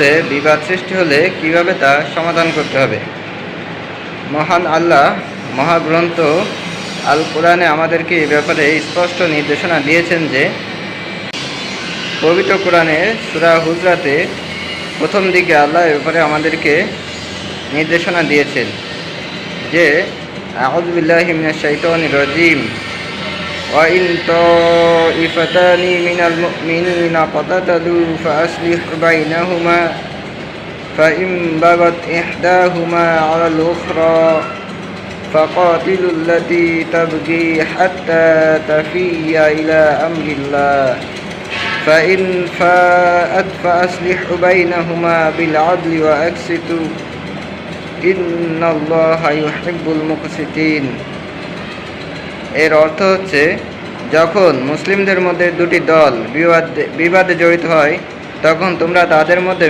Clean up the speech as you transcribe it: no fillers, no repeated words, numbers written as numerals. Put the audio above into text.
মধ্যে বিবাদ সৃষ্টি হলে কিভাবে তা সমাধান করতে হবে। মহান আল্লাহ মহাগ্রন্থ আল কোরআনে আমাদেরকে এ ব্যাপারে স্পষ্ট নির্দেশনা দিয়েছেন যে, পবিত্র কোরআনের সূরা হুজরাতে প্রথম দিকে আল্লাহ এ ব্যাপারে আমাদেরকে নির্দেশনা দিয়েছেন যে, আউযু বিল্লাহি মিনাশ শাইতানির রাজীম, ওয়া ইন তাইফাতানি মিনাল মুমিনিনা ইকতাতালু ফাআসলিহু বাইনাহুমা ফাইন বাগাত ইহদাহুমা আলাল উখরা ফাকাতিলুল্লাতী তাবগী হাত্তা তাফিয়া ইলা আমরিল্লাহ ফাইন ফাআত ফাআসলিহু বাইনাহুমা বিল আদলি ওয়া আকসিতু ইন্নাল্লাহা ইউহিব্বুল মুকসিতিন। এর অর্থ হচ্ছে, যখন মুসলিমদের মধ্যে দুটি দল বিবাদে জড়িত হয় তখন তোমরা তাদের মধ্যে